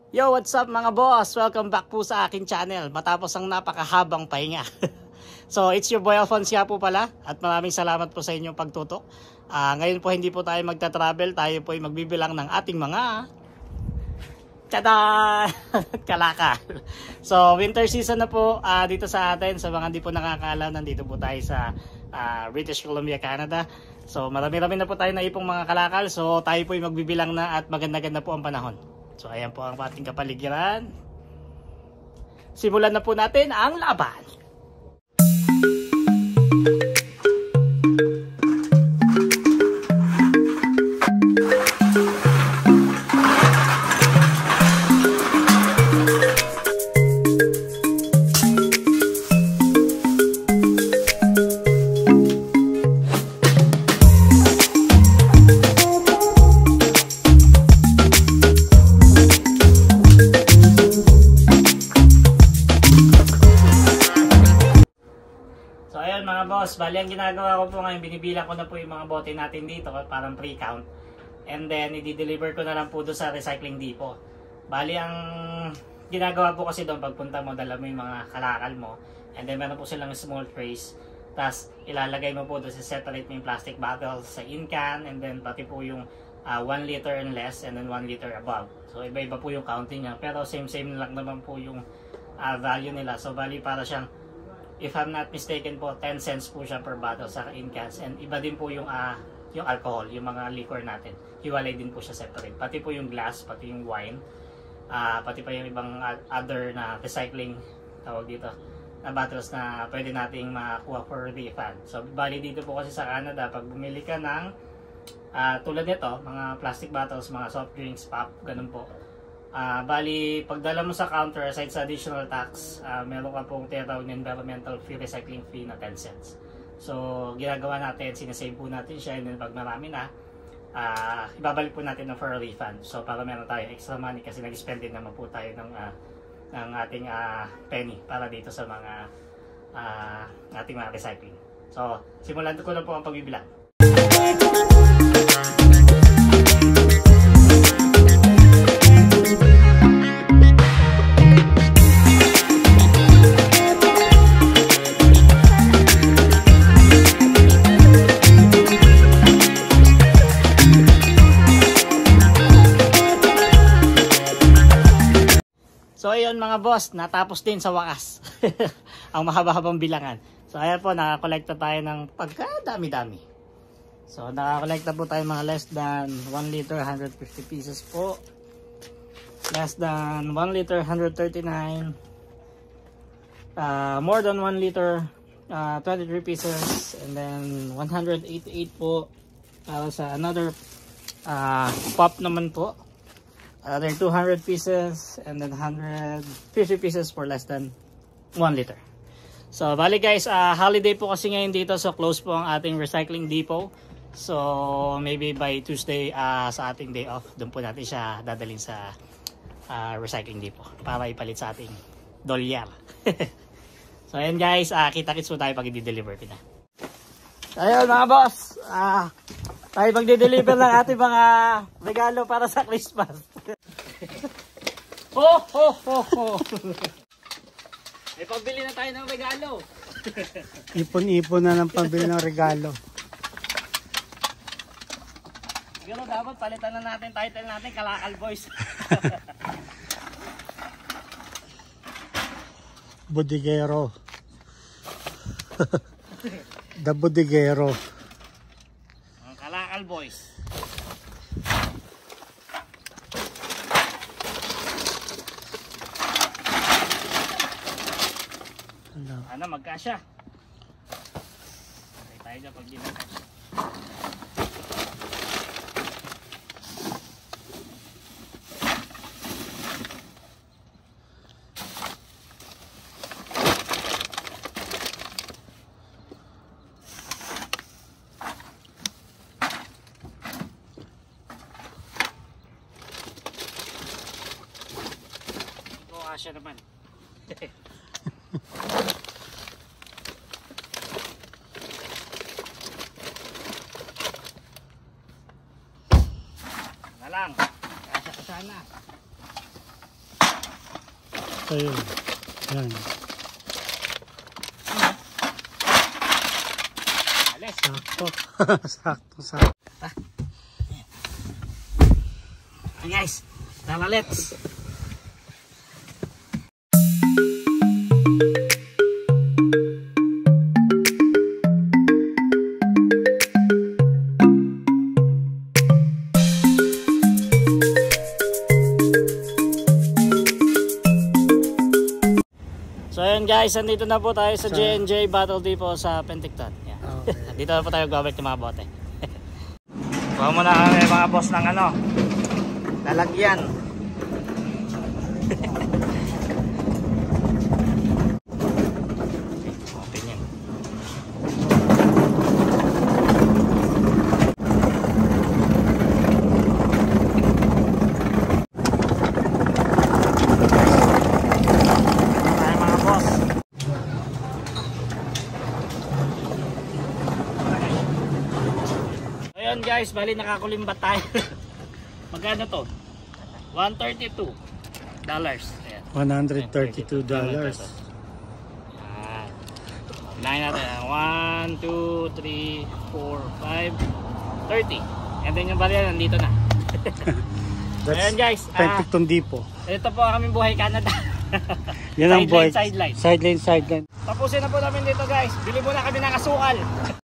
Yo, what's up mga boss? Welcome back po sa akin channel matapos ang napakahabang pahinga. So, it's your boy Alphonse nga po pala at maraming salamat po sa inyong pagtutok. Ngayon po hindi po tayo magta-travel, tayo po ay magbibilang ng ating mga tada kalakal. So, winter season na po dito sa atin. Sa mga hindi po nakakaalam, nandito po tayo sa British Columbia, Canada. So, marami-rami na po tayo na ipong mga kalakal. So, tayo po ay magbibilang na at maganda-ganda po ang panahon. So ayan po ang ating kapaligiran. Simulan na po natin ang laban. Bali, ang ginagawa ko po ngayon, binibilang ko na po yung mga bote natin dito, parang pre-count. And then, i-deliver ko na lang po doon sa recycling depot. Bali, ang ginagawa po kasi doon, pagpunta mo, dala mo yung mga kalakal mo. And then, meron po silang small trays. Tapos, ilalagay mo po doon sa separate mo yung plastic bottles sa in-can. And then, pati po yung 1 liter and less, and then 1 liter above. So, iba-iba po yung counting niya. Pero, same-same lang naman po yung value nila. So, bali, para siyang if I'm not mistaken po, 10 cents po siya per bottle sa in-cans. And iba din po yung alcohol, yung mga liquor natin. Hiwalay din po siya separate. Pati po yung glass, pati yung wine. Pati pa yung ibang other na recycling, tawag dito, na bottles na pwede nating makuha for refund. So, bali dito po kasi sa Canada, pag bumili ka ng tulad nito, mga plastic bottles, mga soft drinks, pop, ganun po. Bali, pagdala mo sa counter, aside sa additional tax, meron ka pong tinatawag na environmental fee, recycling fee na 10 cents. So, ginagawa natin, sinasave po natin siya, and then pag marami na, ibabalik po natin for a refund. So, para meron tayo extra money kasi nag-spend din naman po tayo ng ating penny para dito sa mga ating mga recycling. So, simulan ko na po ang pagbibilang. So ayun mga boss, natapos din sa wakas ang mahaba-habang bilangan. So ayan po, nakakolekta tayo ng pagkadami-dami. So nakakolekta po tayo mga less than 1 liter, 150 pieces po. Less than 1 liter, 139. More than 1 liter, 23 pieces. And then 188 po para sa another pop naman po. Another 200 pieces and then 150 pieces for less than 1 liter. So bali guys, holiday po kasi ngayon dito, so close po ang ating recycling depot. So maybe by Tuesday sa ating day off, doon po natin siya dadalhin sa recycling depot para ipalit sa ating dolyar. So ayan guys, kita-kits po tayo pag i-deliver na. Ayun mga boss, tayo pag-deliver ng ating mga regalo para sa Christmas. Ho ho ho ho. May pagbili na tayo ng regalo. Ipon-ipon na ng pambili ng regalo. Siguro dapat palitan na natin title natin, Kalakal Boys. Bodigero. The Bodigero. Ang Kalakal Boys. Ano, magkasya. Okay, tayo dyan pag di magkasya. Kasya naman. na lang. Kasya ka sana. Ayun. Yan. Alis. Sakto. Sakto. Hey guys, tara let's. So ayan guys, andito na po tayo sa J&J Battle Depot sa Penticton. Yan. Okay. Dito na po tayo gawin ng mga bote. Kuha muna kami mga boss ng ano, lalagyan. Open yan. Ayun guys, bali nakakulimbat tayo. Magkano to? $132. Ayan. $132. Ayan. Unahin natin. 1, 2, 3, 4, 5, 30. And then yung barya nandito na. That's Ayan guys. Penticton Depot. Ito po ang aming buhay Canada. Yan ang boy. Sideline. Sideline. Tapusin na po namin dito guys. Bili muna kami ng asukal.